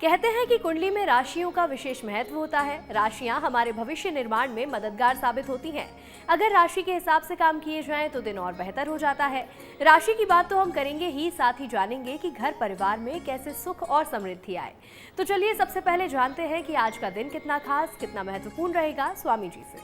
कहते हैं कि कुंडली में राशियों का विशेष महत्व होता है। राशियां हमारे भविष्य निर्माण में मददगार साबित होती हैं। अगर राशि के हिसाब से काम किए जाएं तो दिन और बेहतर हो जाता है। राशि की बात तो हम करेंगे ही, साथ ही जानेंगे कि घर परिवार में कैसे सुख और समृद्धि आए। तो चलिए सबसे पहले जानते हैं कि आज का दिन कितना खास, कितना महत्वपूर्ण रहेगा स्वामी जी से।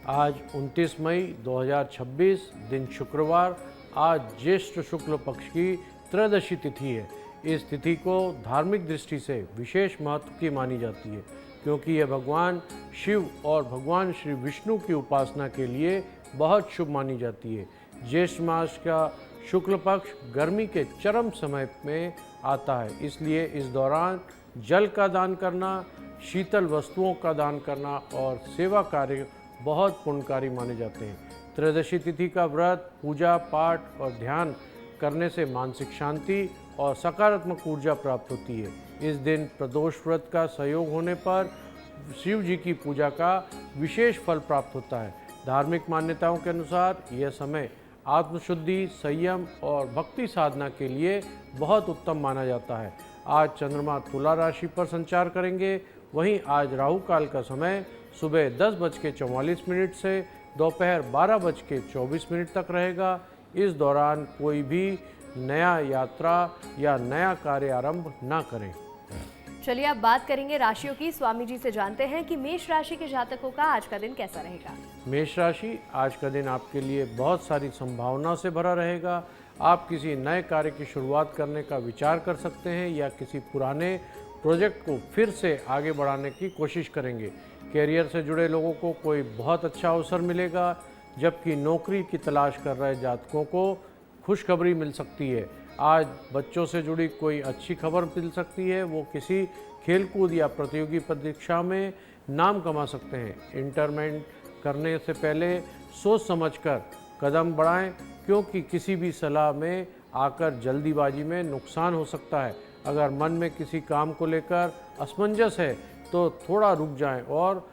आज 29 मई 2026 दिन शुक्रवार। आज ज्येष्ठ शुक्ल पक्ष की त्रयोदशी तिथि है। इस तिथि को धार्मिक दृष्टि से विशेष महत्व की मानी जाती है, क्योंकि यह भगवान शिव और भगवान श्री विष्णु की उपासना के लिए बहुत शुभ मानी जाती है। ज्येष्ठ मास का शुक्ल पक्ष गर्मी के चरम समय में आता है, इसलिए इस दौरान जल का दान करना, शीतल वस्तुओं का दान करना और सेवा कार्य बहुत पुण्यकारी माने जाते हैं। त्रयोदशी तिथि का व्रत, पूजा पाठ और ध्यान करने से मानसिक शांति और सकारात्मक ऊर्जा प्राप्त होती है। इस दिन प्रदोष व्रत का सहयोग होने पर शिव जी की पूजा का विशेष फल प्राप्त होता है। धार्मिक मान्यताओं के अनुसार यह समय आत्मशुद्धि, संयम और भक्ति साधना के लिए बहुत उत्तम माना जाता है। आज चंद्रमा तुला राशि पर संचार करेंगे। वहीं आज राहु काल का समय सुबह 10:44 से दोपहर 12:24 तक रहेगा। इस दौरान कोई भी नया यात्रा या नया कार्य आरंभ ना करें। चलिए अब बात करेंगे राशियों की। स्वामी जी से जानते हैं कि मेष राशि के जातकों का आज का दिन कैसा रहेगा। मेष राशि, आज का दिन आपके लिए बहुत सारी संभावनाओं से भरा रहेगा। आप किसी नए कार्य की शुरुआत करने का विचार कर सकते हैं या किसी पुराने प्रोजेक्ट को फिर से आगे बढ़ाने की कोशिश करेंगे। कैरियर से जुड़े लोगों को कोई बहुत अच्छा अवसर मिलेगा, जबकि नौकरी की तलाश कर रहे जातकों को खुशखबरी मिल सकती है। आज बच्चों से जुड़ी कोई अच्छी खबर मिल सकती है। वो किसी खेलकूद या प्रतियोगी परीक्षा में नाम कमा सकते हैं। इंटरमेंट करने से पहले सोच समझकर कदम बढ़ाएं, क्योंकि किसी भी सलाह में आकर जल्दीबाजी में नुकसान हो सकता है। अगर मन में किसी काम को लेकर असमंजस है तो थोड़ा रुक जाएं और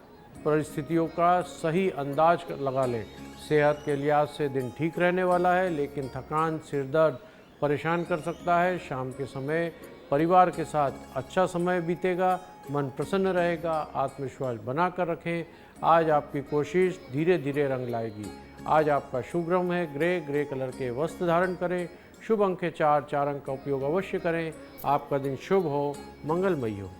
परिस्थितियों का सही अंदाज लगा लें। सेहत के लिहाज से दिन ठीक रहने वाला है, लेकिन थकान, सिरदर्द परेशान कर सकता है। शाम के समय परिवार के साथ अच्छा समय बीतेगा, मन प्रसन्न रहेगा। आत्मविश्वास बनाकर रखें। आज आपकी कोशिश धीरे धीरे रंग लाएगी। आज आपका शुभ रंग है ग्रे कलर के वस्त्र धारण करें। शुभ अंक है 4 अंक का उपयोग अवश्य करें। आपका दिन शुभ हो, मंगलमयी हो।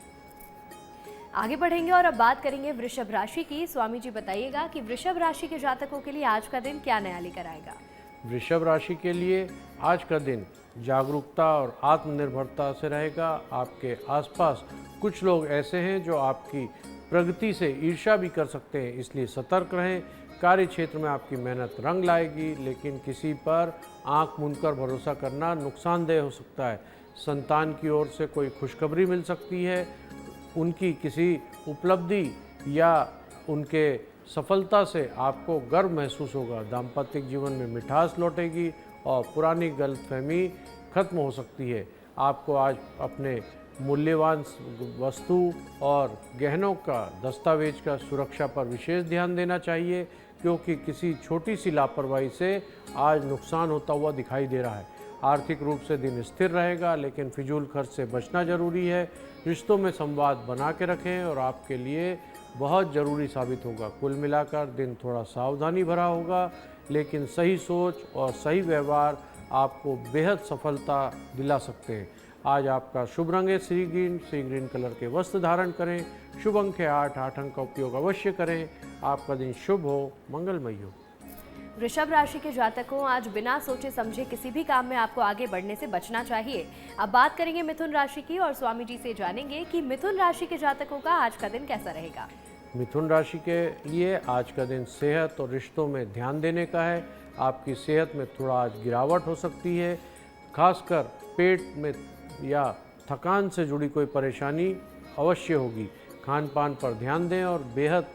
आगे बढ़ेंगे और अब बात करेंगे वृषभ राशि की। स्वामी जी बताइएगा कि वृषभ राशि के जातकों के लिए आज का दिन क्या नया लेकर आएगा। वृषभ राशि के लिए आज का दिन जागरूकता और आत्मनिर्भरता से रहेगा। आपके आसपास कुछ लोग ऐसे हैं जो आपकी प्रगति से ईर्ष्या भी कर सकते हैं, इसलिए सतर्क रहें। कार्य क्षेत्र में आपकी मेहनत रंग लाएगी, लेकिन किसी पर आंख मूंदकर भरोसा करना नुकसानदेह हो सकता है। संतान की ओर से कोई खुशखबरी मिल सकती है। उनकी किसी उपलब्धि या उनके सफलता से आपको गर्व महसूस होगा। दाम्पत्य जीवन में मिठास लौटेगी और पुरानी गलतफहमी खत्म हो सकती है। आपको आज अपने मूल्यवान वस्तु और गहनों का, दस्तावेज का सुरक्षा पर विशेष ध्यान देना चाहिए, क्योंकि किसी छोटी सी लापरवाही से आज नुकसान होता हुआ दिखाई दे रहा है। आर्थिक रूप से दिन स्थिर रहेगा, लेकिन फिजूल खर्च से बचना जरूरी है। रिश्तों में संवाद बना के रखें और आपके लिए बहुत ज़रूरी साबित होगा। कुल मिलाकर दिन थोड़ा सावधानी भरा होगा, लेकिन सही सोच और सही व्यवहार आपको बेहद सफलता दिला सकते हैं। आज आपका शुभ रंग है सी ग्रीन कलर के वस्त्र धारण करें। शुभ अंक है 8 अंक का उपयोग अवश्य करें। आपका दिन शुभ हो, मंगलमयी हो। वृषभ राशि के जातकों, आज बिना सोचे समझे किसी भी काम में आपको आगे बढ़ने से बचना चाहिए। अब बात करेंगे मिथुन राशि की और स्वामी जी से जानेंगे कि मिथुन राशि के जातकों का आज का दिन कैसा रहेगा। मिथुन राशि के लिए आज का दिन सेहत और रिश्तों में ध्यान देने का है। आपकी सेहत में थोड़ा आज गिरावट हो सकती है, खासकर पेट में या थकान से जुड़ी कोई परेशानी अवश्य होगी। खान पान पर ध्यान दें और बेहद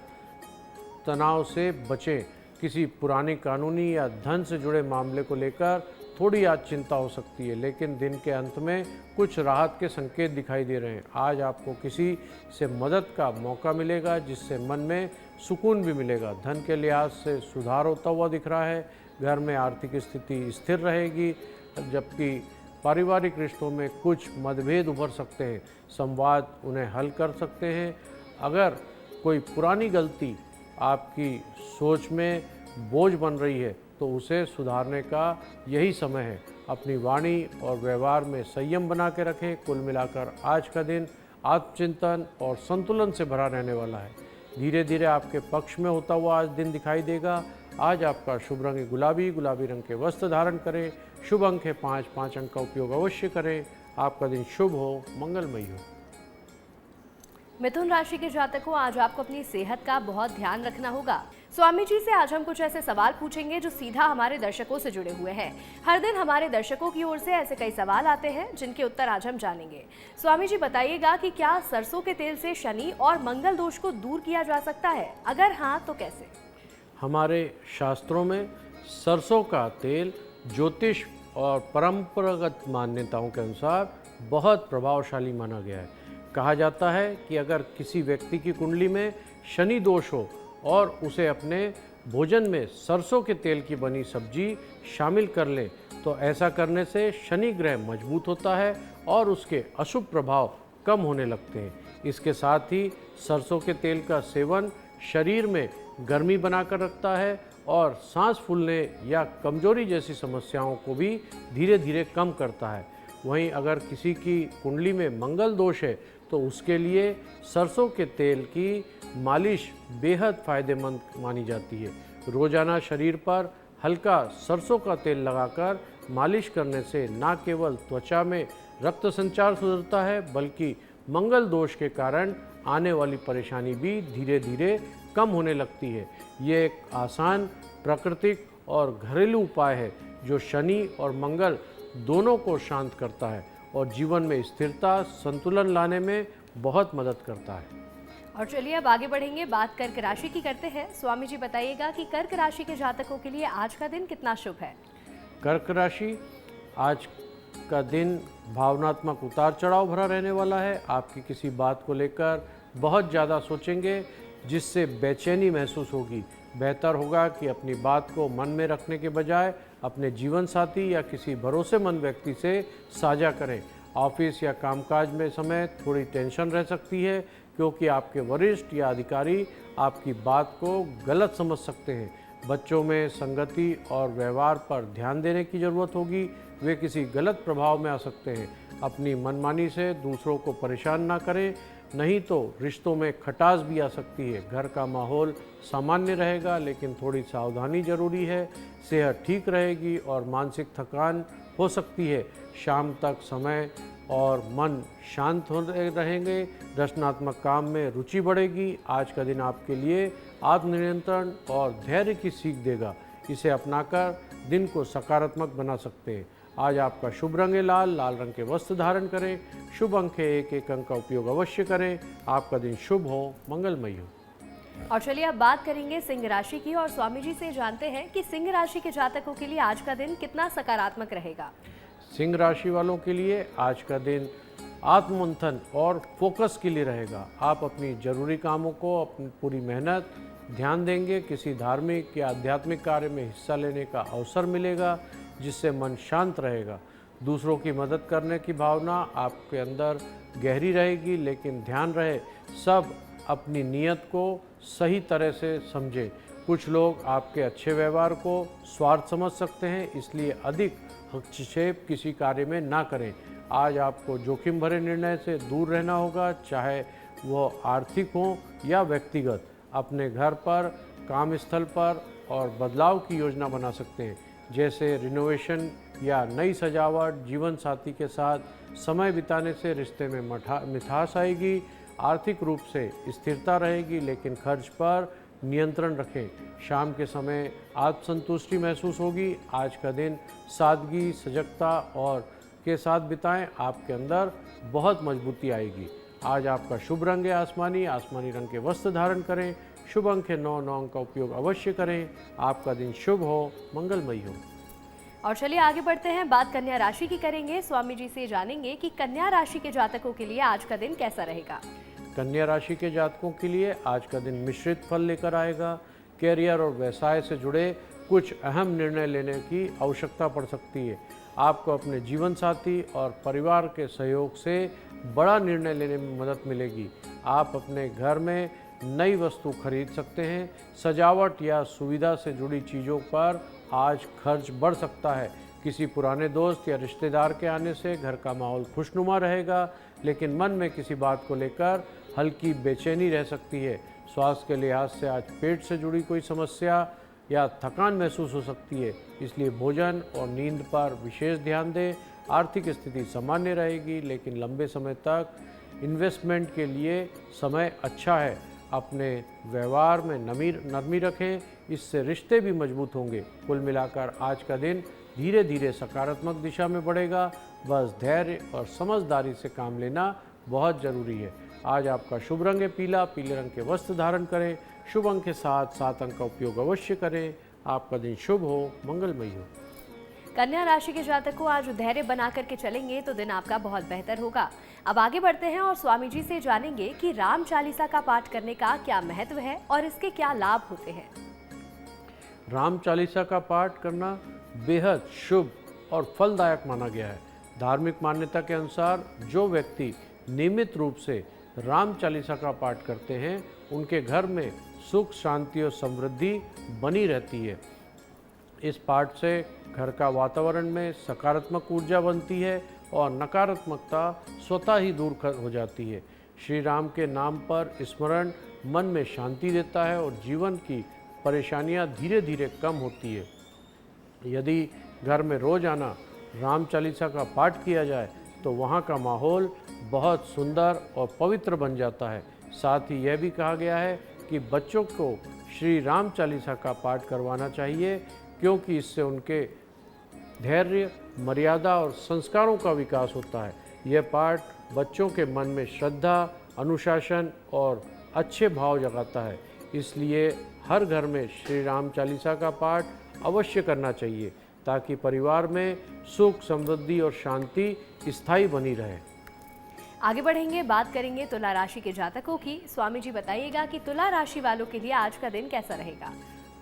तनाव से बचें। किसी पुरानी कानूनी या धन से जुड़े मामले को लेकर थोड़ी आज चिंता हो सकती है, लेकिन दिन के अंत में कुछ राहत के संकेत दिखाई दे रहे हैं। आज आपको किसी से मदद का मौका मिलेगा, जिससे मन में सुकून भी मिलेगा। धन के लिहाज से सुधार होता हुआ दिख रहा है। घर में आर्थिक स्थिति स्थिर रहेगी, जबकि पारिवारिक रिश्तों में कुछ मतभेद उभर सकते हैं, संवाद उन्हें हल कर सकते हैं। अगर कोई पुरानी गलती आपकी सोच में बोझ बन रही है तो उसे सुधारने का यही समय है। अपनी वाणी और व्यवहार में संयम बना के रखें। कुल मिलाकर आज का दिन आत्मचिंतन और संतुलन से भरा रहने वाला है। धीरे धीरे आपके पक्ष में होता हुआ आज दिन दिखाई देगा। आज आपका शुभ रंग गुलाबी रंग के वस्त्र धारण करें। शुभ अंक है 5 अंक का उपयोग अवश्य करें। आपका दिन शुभ हो, मंगलमय हो। मिथुन राशि के जातकों, आज आपको अपनी सेहत का बहुत ध्यान रखना होगा। स्वामी जी से आज हम कुछ ऐसे सवाल पूछेंगे जो सीधा हमारे दर्शकों से जुड़े हुए हैं। हर दिन हमारे दर्शकों की ओर से ऐसे कई सवाल आते हैं जिनके उत्तर आज हम जानेंगे। स्वामी जी बताइएगा कि क्या सरसों के तेल से शनि और मंगल दोष को दूर किया जा सकता है? अगर हाँ तो कैसे? हमारे शास्त्रों में सरसों का तेल ज्योतिष और परंपरागत मान्यताओं के अनुसार बहुत प्रभावशाली माना गया है। कहा जाता है कि अगर किसी व्यक्ति की कुंडली में शनि दोष हो और उसे अपने भोजन में सरसों के तेल की बनी सब्जी शामिल कर ले तो ऐसा करने से शनि ग्रह मजबूत होता है और उसके अशुभ प्रभाव कम होने लगते हैं। इसके साथ ही सरसों के तेल का सेवन शरीर में गर्मी बनाकर रखता है और सांस फूलने या कमजोरी जैसी समस्याओं को भी धीरे धीरे कम करता है। वहीं अगर किसी की कुंडली में मंगल दोष है तो उसके लिए सरसों के तेल की मालिश बेहद फायदेमंद मानी जाती है। रोजाना शरीर पर हल्का सरसों का तेल लगाकर मालिश करने से न केवल त्वचा में रक्त संचार सुधरता है बल्कि मंगल दोष के कारण आने वाली परेशानी भी धीरे धीरे कम होने लगती है। ये एक आसान, प्राकृतिक और घरेलू उपाय है जो शनि और मंगल दोनों को शांत करता है और जीवन में स्थिरता, संतुलन लाने में बहुत मदद करता है। और चलिए अब आगे बढ़ेंगे, बात कर्क राशि की करते हैं। स्वामी जी बताइएगा कि कर्क राशि के जातकों के लिए आज का दिन कितना शुभ है? कर्क राशि, आज का दिन भावनात्मक उतार चढ़ाव भरा रहने वाला है। आपकी किसी बात को लेकर बहुत ज़्यादा सोचेंगे जिससे बेचैनी महसूस होगी। बेहतर होगा कि अपनी बात को मन में रखने के बजाय अपने जीवन साथी या किसी भरोसेमंद व्यक्ति से साझा करें। ऑफिस या कामकाज में समय थोड़ी टेंशन रह सकती है क्योंकि आपके वरिष्ठ या अधिकारी आपकी बात को गलत समझ सकते हैं। बच्चों में संगति और व्यवहार पर ध्यान देने की ज़रूरत होगी, वे किसी गलत प्रभाव में आ सकते हैं। अपनी मनमानी से दूसरों को परेशान ना करें, नहीं तो रिश्तों में खटास भी आ सकती है। घर का माहौल सामान्य रहेगा लेकिन थोड़ी सावधानी जरूरी है। सेहत ठीक रहेगी और मानसिक थकान हो सकती है। शाम तक समय और मन शांत हो रहेंगे। रचनात्मक काम में रुचि बढ़ेगी। आज का दिन आपके लिए आत्मनियंत्रण और धैर्य की सीख देगा। इसे अपनाकर दिन को सकारात्मक बना सकते हैं। आज आपका शुभ रंग है लाल रंग के वस्त्र धारण करें। शुभ अंक है 1 अंक का उपयोग अवश्य करें। आपका दिन शुभ हो, मंगलमय हो। और चलिए अब बात करेंगे सिंह राशि की और स्वामी जी से जानते हैं कि सिंह राशि के जातकों के लिए आज का दिन कितना सकारात्मक रहेगा। सिंह राशि वालों के लिए आज का दिन आत्ममंथन और फोकस के लिए रहेगा। आप अपनी जरूरी कामों को अपनी पूरी मेहनत ध्यान देंगे। किसी धार्मिक या आध्यात्मिक कार्य में हिस्सा लेने का अवसर मिलेगा जिससे मन शांत रहेगा। दूसरों की मदद करने की भावना आपके अंदर गहरी रहेगी, लेकिन ध्यान रहे सब अपनी नीयत को सही तरह से समझें। कुछ लोग आपके अच्छे व्यवहार को स्वार्थ समझ सकते हैं, इसलिए अधिक हस्तक्षेप किसी कार्य में ना करें। आज आपको जोखिम भरे निर्णय से दूर रहना होगा, चाहे वह आर्थिक हो या व्यक्तिगत। अपने घर पर, काम स्थल पर और बदलाव की योजना बना सकते हैं, जैसे रिनोवेशन या नई सजावट। जीवन साथी के साथ समय बिताने से रिश्ते में मिठास आएगी। आर्थिक रूप से स्थिरता रहेगी, लेकिन खर्च पर नियंत्रण रखें। शाम के समय आत्मसंतुष्टि महसूस होगी। आज का दिन सादगी, सजगता और के साथ बिताएं, आपके अंदर बहुत मजबूती आएगी। आज आपका शुभ रंग है आसमानी रंग के वस्त्र धारण करें। शुभ अंक है 9 अंक का उपयोग अवश्य करें। आपका दिन शुभ हो, मंगलमय हो। और चलिए आगे बढ़ते हैं, बात कन्या राशि की करेंगे। स्वामी जी से जानेंगे कि कन्या राशि के जातकों के लिए आज का दिन कैसा रहेगा। कन्या राशि के जातकों के लिए आज का दिन मिश्रित फल लेकर आएगा। कैरियर और व्यवसाय से जुड़े कुछ अहम निर्णय लेने की आवश्यकता पड़ सकती है। आपको अपने जीवन साथी और परिवार के सहयोग से बड़ा निर्णय लेने में मदद मिलेगी। आप अपने घर में नई वस्तु खरीद सकते हैं। सजावट या सुविधा से जुड़ी चीज़ों पर आज खर्च बढ़ सकता है। किसी पुराने दोस्त या रिश्तेदार के आने से घर का माहौल खुशनुमा रहेगा, लेकिन मन में किसी बात को लेकर हल्की बेचैनी रह सकती है। स्वास्थ्य के लिहाज से आज पेट से जुड़ी कोई समस्या या थकान महसूस हो सकती है, इसलिए भोजन और नींद पर विशेष ध्यान दें। आर्थिक स्थिति सामान्य रहेगी, लेकिन लंबे समय तक इन्वेस्टमेंट के लिए समय अच्छा है। अपने व्यवहार में नरमी रखें, इससे रिश्ते भी मजबूत होंगे। कुल मिलाकर आज का दिन धीरे धीरे सकारात्मक दिशा में बढ़ेगा। बस धैर्य और समझदारी से काम लेना बहुत ज़रूरी है। आज आपका शुभ रंग है पीला। पीले रंग के वस्त्र धारण करें। शुभ अंक के साथ 7 अंक का उपयोग अवश्य करें। आपका दिन शुभ हो, मंगलमय हो। कन्या राशि के जातक को आज धैर्य बना करके चलेंगे तो दिन आपका बहुत बेहतर होगा। अब आगे बढ़ते हैं और स्वामी जी से जानेंगे कि राम चालीसा का पाठ करने का क्या महत्व है और इसके क्या लाभ होते हैं। राम चालीसा का पाठ करना बेहद शुभ और फलदायक माना गया है। धार्मिक मान्यता के अनुसार जो व्यक्ति नियमित रूप से राम चालीसा का पाठ करते हैं, उनके घर में सुख, शांति और समृद्धि बनी रहती है। इस पाठ से घर का वातावरण में सकारात्मक ऊर्जा बनती है और नकारात्मकता स्वतः ही दूर हो जाती है। श्री राम के नाम पर स्मरण मन में शांति देता है और जीवन की परेशानियां धीरे धीरे कम होती है। यदि घर में रोजाना राम चालीसा का पाठ किया जाए तो वहाँ का माहौल बहुत सुंदर और पवित्र बन जाता है। साथ ही यह भी कहा गया है कि बच्चों को श्री राम चालीसा का पाठ करवाना चाहिए, क्योंकि इससे उनके धैर्य, मर्यादा और संस्कारों का विकास होता है। यह पाठ बच्चों के मन में श्रद्धा, अनुशासन और अच्छे भाव जगाता है। इसलिए हर घर में श्री राम चालीसा का पाठ अवश्य करना चाहिए, ताकि परिवार में सुख, समृद्धि और शांति स्थायी बनी रहे। आगे बढ़ेंगे, बात करेंगे तुला राशि के जातकों की। स्वामी जी बताइएगा कि तुला राशि वालों के लिए आज का दिन कैसा रहेगा।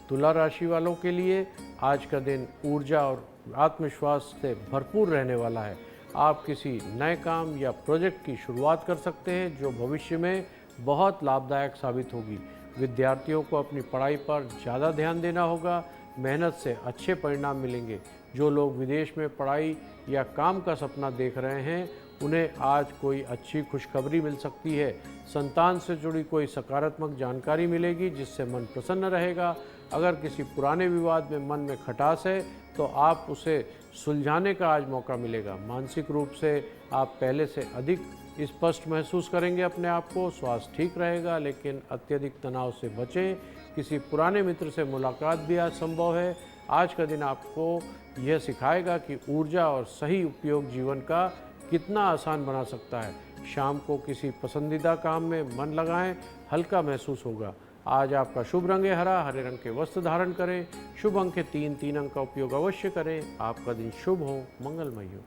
तुला राशि वालों के लिए आज का दिन ऊर्जा और आत्मविश्वास से भरपूर रहने वाला है। आप किसी नए काम या प्रोजेक्ट की शुरुआत कर सकते हैं, जो भविष्य में बहुत लाभदायक साबित होगी। विद्यार्थियों को अपनी पढ़ाई पर ज़्यादा ध्यान देना होगा। मेहनत से अच्छे परिणाम मिलेंगे। जो लोग विदेश में पढ़ाई या काम का सपना देख रहे हैं, उन्हें आज कोई अच्छी खुशखबरी मिल सकती है। संतान से जुड़ी कोई सकारात्मक जानकारी मिलेगी, जिससे मन प्रसन्न रहेगा। अगर किसी पुराने विवाद में मन में खटास है तो आप उसे सुलझाने का आज मौका मिलेगा। मानसिक रूप से आप पहले से अधिक स्पष्ट महसूस करेंगे अपने आप को। स्वास्थ्य ठीक रहेगा, लेकिन अत्यधिक तनाव से बचें। किसी पुराने मित्र से मुलाकात भी आज संभव है। आज का दिन आपको यह सिखाएगा कि ऊर्जा और सही उपयोग जीवन का कितना आसान बना सकता है। शाम को किसी पसंदीदा काम में मन लगाएं, हल्का महसूस होगा। आज आपका शुभ रंग है हरा। हरे रंग के वस्त्र धारण करें। शुभ अंक 3 अंक का उपयोग अवश्य करें। आपका दिन शुभ हो, मंगलमय हो।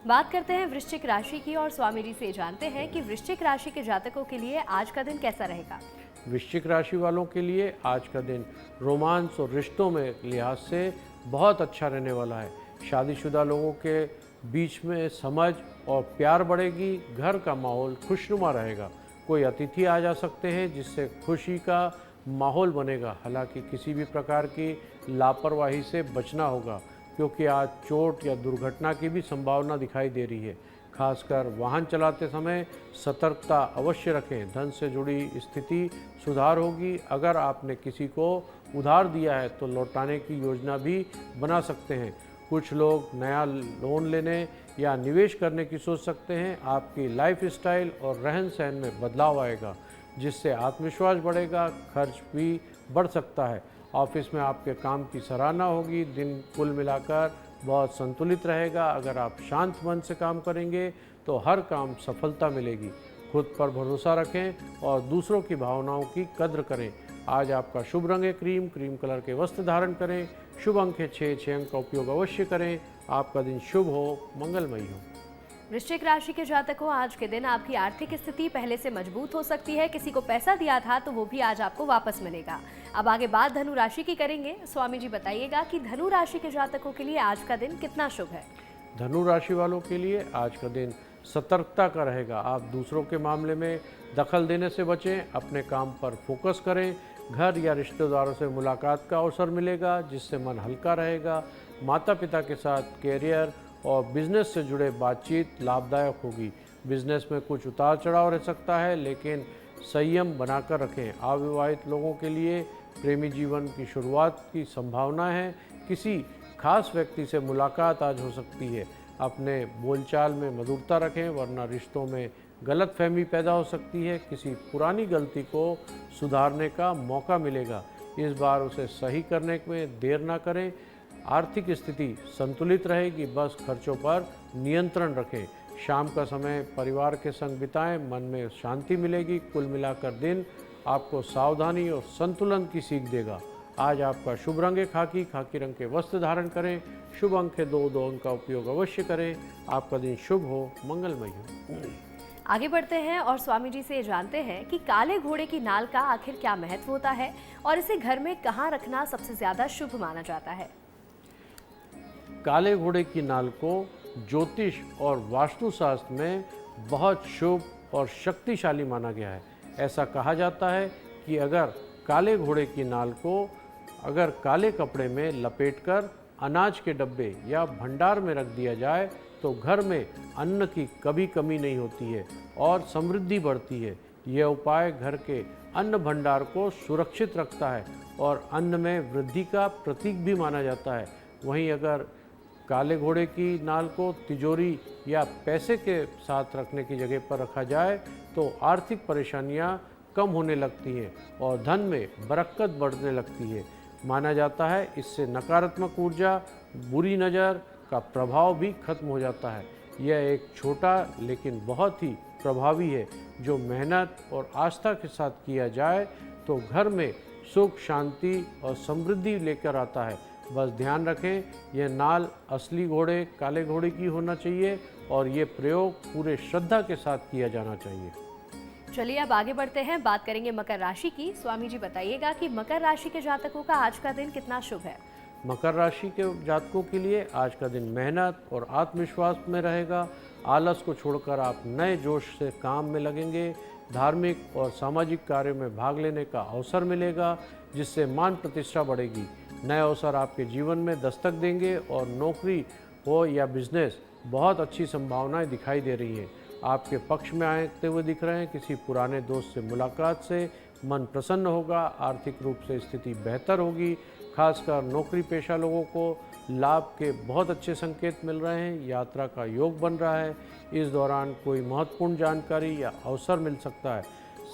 बात करते हैं वृश्चिक राशि की और स्वामी जी से जानते हैं कि वृश्चिक राशि के जातकों के लिए आज का दिन कैसा रहेगा। वृश्चिक राशि वालों के लिए आज का दिन रोमांस और रिश्तों में लिहाज से बहुत अच्छा रहने वाला है। शादीशुदा लोगों के बीच में समझ और प्यार बढ़ेगी। घर का माहौल खुशनुमा रहेगा। कोई अतिथि आ जा सकते हैं, जिससे खुशी का माहौल बनेगा। हालांकि किसी भी प्रकार की लापरवाही से बचना होगा, क्योंकि आज चोट या दुर्घटना की भी संभावना दिखाई दे रही है। खासकर वाहन चलाते समय सतर्कता अवश्य रखें। धन से जुड़ी स्थिति सुधार होगी। अगर आपने किसी को उधार दिया है तो लौटाने की योजना भी बना सकते हैं। कुछ लोग नया लोन लेने या निवेश करने की सोच सकते हैं। आपकी लाइफ स्टाइल और रहन सहन में बदलाव आएगा, जिससे आत्मविश्वास बढ़ेगा। खर्च भी बढ़ सकता है। ऑफिस में आपके काम की सराहना होगी। दिन कुल मिलाकर बहुत संतुलित रहेगा। अगर आप शांत मन से काम करेंगे तो हर काम सफलता मिलेगी। खुद पर भरोसा रखें और दूसरों की भावनाओं की कद्र करें। आज आपका शुभ रंग है क्रीम कलर के वस्त्र धारण करें। शुभ अंक है 6 अंक का उपयोग अवश्य करें। आपका दिन शुभ हो, मंगलमय हो। वृश्चिक राशि के जातकों, आज के दिन आपकी आर्थिक स्थिति पहले से मजबूत हो सकती है। किसी को पैसा दिया था तो वो भी आज आपको वापस मिलेगा। अब आगे बात धनु राशि की करेंगे। स्वामी जी बताइएगा कि धनु राशि के जातकों के लिए आज का दिन कितना शुभ है। धनु राशि वालों के लिए आज का दिन सतर्कता का रहेगा। आप दूसरों के मामले में दखल देने से बचें, अपने काम पर फोकस करें। घर या रिश्तेदारों से मुलाकात का अवसर मिलेगा जिससे मन हल्का रहेगा। माता पिता के साथ कैरियर और बिजनेस से जुड़े बातचीत लाभदायक होगी। बिजनेस में कुछ उतार चढ़ाव रह सकता है, लेकिन संयम बनाकर रखें। अविवाहित लोगों के लिए प्रेमी जीवन की शुरुआत की संभावना है। किसी खास व्यक्ति से मुलाकात आज हो सकती है। अपने बोलचाल में मधुरता रखें, वरना रिश्तों में गलतफहमी पैदा हो सकती है। किसी पुरानी गलती को सुधारने का मौका मिलेगा। इस बार उसे सही करने में देर ना करें। आर्थिक स्थिति संतुलित रहेगी, बस खर्चों पर नियंत्रण रखें। शाम का समय परिवार के संग बिताएं, मन में शांति मिलेगी। कुल मिलाकर दिन आपको सावधानी और संतुलन की सीख देगा। आज आपका शुभ रंग है खाकी। खाकी रंग के वस्त्र धारण करें। शुभ अंक है 2 अंक का उपयोग अवश्य करें। आपका दिन शुभ हो, मंगलमय हो। आगे बढ़ते हैं और स्वामी जी से जानते हैं कि काले घोड़े की नाल का आखिर क्या महत्व होता है और इसे घर में कहाँ रखना सबसे ज्यादा शुभ माना जाता है। काले घोड़े की नाल को ज्योतिष और वास्तुशास्त्र में बहुत शुभ और शक्तिशाली माना गया है। ऐसा कहा जाता है कि अगर काले घोड़े की नाल को अगर काले कपड़े में लपेटकर अनाज के डब्बे या भंडार में रख दिया जाए तो घर में अन्न की कभी कमी नहीं होती है और समृद्धि बढ़ती है। यह उपाय घर के अन्न भंडार को सुरक्षित रखता है और अन्न में वृद्धि का प्रतीक भी माना जाता है। वहीं अगर काले घोड़े की नाल को तिजोरी या पैसे के साथ रखने की जगह पर रखा जाए तो आर्थिक परेशानियां कम होने लगती हैं और धन में बरकत बढ़ने लगती है। माना जाता है इससे नकारात्मक ऊर्जा, बुरी नज़र का प्रभाव भी खत्म हो जाता है। यह एक छोटा लेकिन बहुत ही प्रभावी है जो मेहनत और आस्था के साथ किया जाए तो घर में सुख, शांति और समृद्धि लेकर आता है। बस ध्यान रखें, यह नाल असली घोड़े काले घोड़े की होना चाहिए और ये प्रयोग पूरे श्रद्धा के साथ किया जाना चाहिए। चलिए अब आगे बढ़ते हैं, बात करेंगे मकर राशि की। स्वामी जी बताइएगा कि मकर राशि के जातकों का आज का दिन कितना शुभ है। मकर राशि के जातकों के लिए आज का दिन मेहनत और आत्मविश्वास में रहेगा। आलस को छोड़कर आप नए जोश से काम में लगेंगे। धार्मिक और सामाजिक कार्यों में भाग लेने का अवसर मिलेगा जिससे मान प्रतिष्ठा बढ़ेगी। नए अवसर आपके जीवन में दस्तक देंगे और नौकरी हो या बिजनेस, बहुत अच्छी संभावनाएं दिखाई दे रही हैं। आपके पक्ष में आते हुए दिख रहे हैं। किसी पुराने दोस्त से मुलाकात से मन प्रसन्न होगा। आर्थिक रूप से स्थिति बेहतर होगी। खासकर नौकरी पेशा लोगों को लाभ के बहुत अच्छे संकेत मिल रहे हैं। यात्रा का योग बन रहा है। इस दौरान कोई महत्वपूर्ण जानकारी या अवसर मिल सकता है।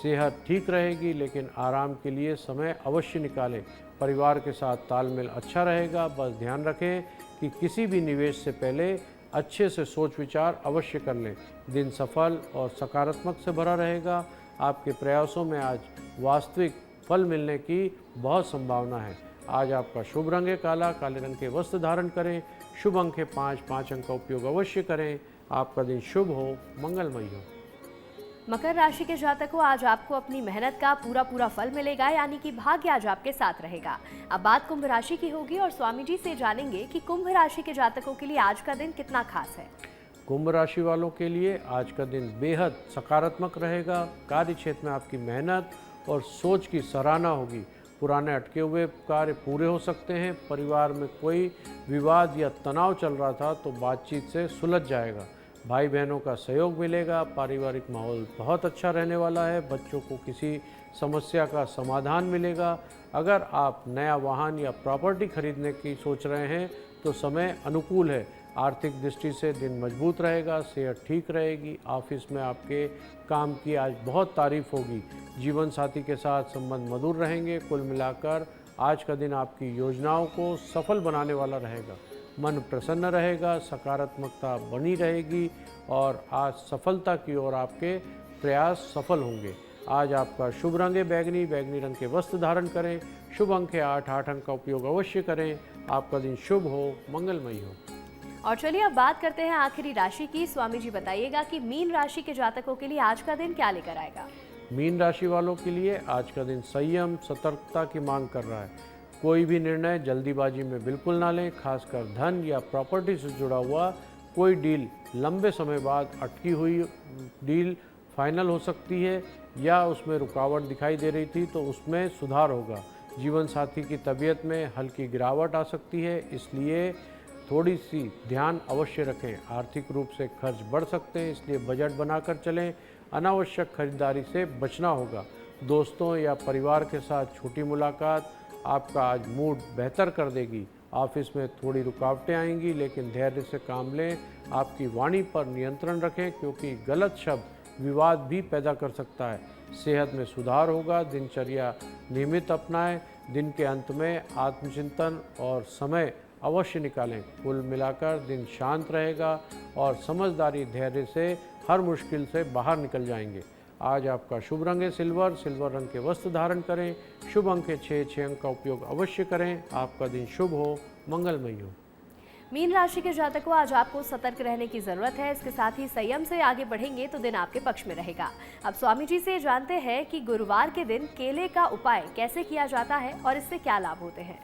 सेहत ठीक रहेगी, लेकिन आराम के लिए समय अवश्य निकालें। परिवार के साथ तालमेल अच्छा रहेगा। बस ध्यान रखें कि किसी भी निवेश से पहले अच्छे से सोच विचार अवश्य कर लें। दिन सफल और सकारात्मक से भरा रहेगा। आपके प्रयासों में आज वास्तविक फल मिलने की बहुत संभावना है। आज आपका शुभ रंग है काला। काले रंग के वस्त्र धारण करें। शुभ अंक है 5 अंक का उपयोग अवश्य करें। आपका दिन शुभ हो, मंगलमय हो। मकर राशि के जातकों, आज आपको अपनी मेहनत का पूरा फल मिलेगा, यानी कि भाग्य आज आपके साथ रहेगा। अब बात कुंभ राशि की होगी और स्वामी जी से जानेंगे कि कुंभ राशि के जातकों के लिए आज का दिन कितना खास है। कुंभ राशि वालों के लिए आज का दिन बेहद सकारात्मक रहेगा। कार्य क्षेत्र में आपकी मेहनत और सोच की सराहना होगी। पुराने अटके हुए कार्य पूरे हो सकते हैं। परिवार में कोई विवाद या तनाव चल रहा था तो बातचीत से सुलझ जाएगा। भाई बहनों का सहयोग मिलेगा। पारिवारिक माहौल बहुत अच्छा रहने वाला है। बच्चों को किसी समस्या का समाधान मिलेगा। अगर आप नया वाहन या प्रॉपर्टी खरीदने की सोच रहे हैं तो समय अनुकूल है। आर्थिक दृष्टि से दिन मजबूत रहेगा। सेहत ठीक रहेगी। ऑफिस में आपके काम की आज बहुत तारीफ होगी। जीवन साथी के साथ संबंध मधुर रहेंगे। कुल मिलाकर आज का दिन आपकी योजनाओं को सफल बनाने वाला रहेगा। मन प्रसन्न रहेगा। सकारात्मकता बनी रहेगी और आज सफलता की ओर आपके प्रयास सफल होंगे। आज आपका शुभ रंग है बैगनी। बैगनी रंग के वस्त्र धारण करें। शुभ अंक है 8 अंक का उपयोग अवश्य करें। आपका दिन शुभ हो, मंगलमय हो। और चलिए अब बात करते हैं आखिरी राशि की। स्वामी जी बताइएगा कि मीन राशि के जातकों के लिए आज का दिन क्या लेकर आएगा। मीन राशि वालों के लिए आज का दिन संयम, सतर्कता की मांग कर रहा है। कोई भी निर्णय जल्दीबाजी में बिल्कुल ना लें। खासकर धन या प्रॉपर्टी से जुड़ा हुआ कोई डील लंबे समय बाद अटकी हुई डील फाइनल हो सकती है या उसमें रुकावट दिखाई दे रही थी तो उसमें सुधार होगा। जीवन साथी की तबीयत में हल्की गिरावट आ सकती है, इसलिए थोड़ी सी ध्यान अवश्य रखें। आर्थिक रूप से खर्च बढ़ सकते हैं, इसलिए बजट बनाकर चलें। अनावश्यक खरीदारी से बचना होगा। दोस्तों या परिवार के साथ छोटी मुलाकात आपका आज मूड बेहतर कर देगी। ऑफिस में थोड़ी रुकावटें आएंगी, लेकिन धैर्य से काम लें। आपकी वाणी पर नियंत्रण रखें, क्योंकि गलत शब्द विवाद भी पैदा कर सकता है। सेहत में सुधार होगा। दिनचर्या नियमित अपनाएं। दिन के अंत में आत्मचिंतन और समय अवश्य निकालें। कुल मिलाकर दिन शांत रहेगा और समझदारी धैर्य से हर मुश्किल से बाहर निकल जाएंगे। आज आपका शुभ रंग है सिल्वर। सिल्वर रंग के वस्त्र धारण करें। शुभ अंक है 6 अंक का उपयोग अवश्य करें। आपका दिन शुभ हो, मंगलमय हो। मीन राशि के जातकों, आज आपको सतर्क रहने की जरूरत है। इसके साथ ही संयम से आगे बढ़ेंगे तो दिन आपके पक्ष में रहेगा। अब स्वामी जी से जानते हैं कि गुरुवार के दिन केले का उपाय कैसे किया जाता है और इससे क्या लाभ होते हैं।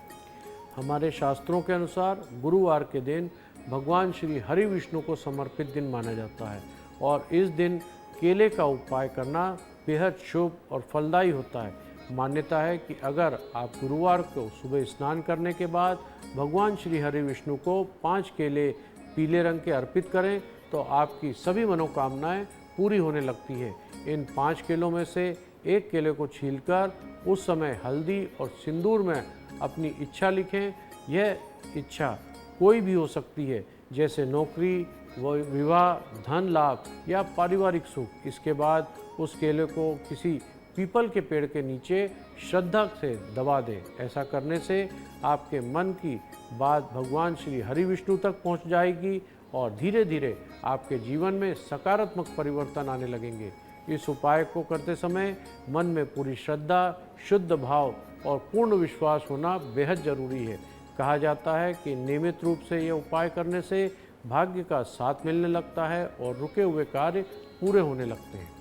हमारे शास्त्रों के अनुसार गुरुवार के दिन भगवान श्री हरि विष्णु को समर्पित दिन माना जाता है और इस दिन केले का उपाय करना बेहद शुभ और फलदायी होता है। मान्यता है कि अगर आप गुरुवार को सुबह स्नान करने के बाद भगवान श्री हरि विष्णु को 5 केले पीले रंग के अर्पित करें तो आपकी सभी मनोकामनाएं पूरी होने लगती हैं। इन 5 केलों में से एक केले को छीलकर उस समय हल्दी और सिंदूर में अपनी इच्छा लिखें। यह इच्छा कोई भी हो सकती है, जैसे नौकरी, विवाह, धन लाभ या पारिवारिक सुख। इसके बाद उस केले को किसी पीपल के पेड़ के नीचे श्रद्धा से दबा दें। ऐसा करने से आपके मन की बात भगवान श्री हरि विष्णु तक पहुंच जाएगी और धीरे धीरे आपके जीवन में सकारात्मक परिवर्तन आने लगेंगे। इस उपाय को करते समय मन में पूरी श्रद्धा, शुद्ध भाव और पूर्ण विश्वास होना बेहद जरूरी है। कहा जाता है कि नियमित रूप से यह उपाय करने से भाग्य का साथ मिलने लगता है और रुके हुए कार्य पूरे होने लगते हैं।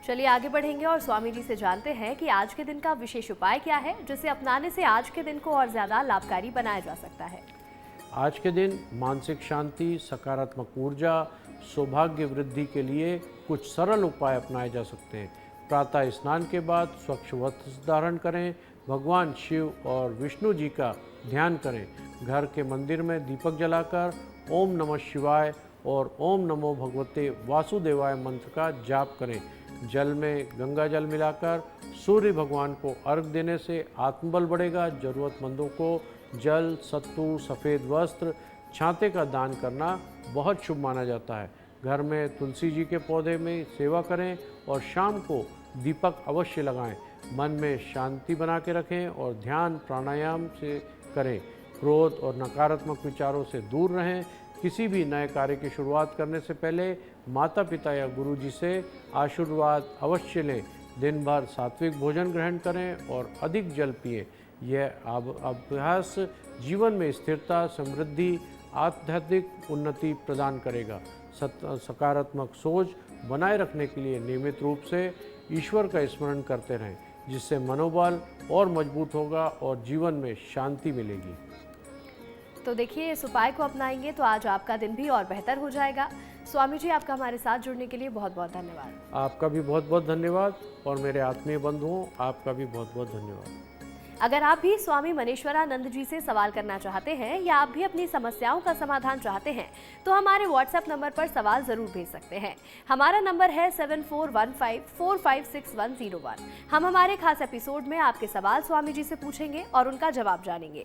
चलिए आगे बढ़ेंगे और स्वामी जी से जानते हैं कि आज के दिन का विशेष उपाय क्या है, जिसे अपनाने से आज के दिन को और ज्यादा लाभकारी बनाया जा सकता है। आज के दिन मानसिक शांति, सकारात्मक ऊर्जा, सौभाग्य वृद्धि के लिए कुछ सरल उपाय अपनाए जा सकते हैं। प्रातः स्नान के बाद स्वच्छ वस्त्र धारण करें। भगवान शिव और विष्णु जी का ध्यान करें। घर के मंदिर में दीपक जलाकर ओम नमः शिवाय और ओम नमो भगवते वासुदेवाय मंत्र का जाप करें। जल में गंगा जल मिलाकर सूर्य भगवान को अर्घ देने से आत्मबल बढ़ेगा। जरूरतमंदों को जल, सत्तू, सफ़ेद वस्त्र, छाते का दान करना बहुत शुभ माना जाता है। घर में तुलसी जी के पौधे में सेवा करें और शाम को दीपक अवश्य लगाएं। मन में शांति बना के रखें और ध्यान प्राणायाम से करें। क्रोध और नकारात्मक विचारों से दूर रहें। किसी भी नए कार्य की शुरुआत करने से पहले माता पिता या गुरु जी से आशीर्वाद अवश्य लें। दिन भर सात्विक भोजन ग्रहण करें और अधिक जल पिएं। यह अभ्यास जीवन में स्थिरता, समृद्धि, आध्यात्मिक उन्नति प्रदान करेगा। सकारात्मक सोच बनाए रखने के लिए नियमित रूप से ईश्वर का स्मरण करते रहें, जिससे मनोबल और मजबूत होगा और जीवन में शांति मिलेगी। तो देखिए, इस उपाय को अपनाएंगे तो आज आपका दिन भी और बेहतर हो जाएगा। स्वामी जी, आपका हमारे साथ जुड़ने के लिए बहुत बहुत धन्यवाद। आपका भी बहुत बहुत धन्यवाद और मेरे आत्मीय बंधुओं, आपका भी बहुत बहुत धन्यवाद। अगर आप भी स्वामी मनीश्वरानंद जी से सवाल करना चाहते हैं या आप भी अपनी समस्याओं का समाधान चाहते हैं तो हमारे व्हाट्सएप नंबर पर सवाल जरूर भेज सकते हैं। हमारा नंबर है 7415456101। हम हमारे खास एपिसोड में आपके सवाल स्वामी जी से पूछेंगे और उनका जवाब जानेंगे।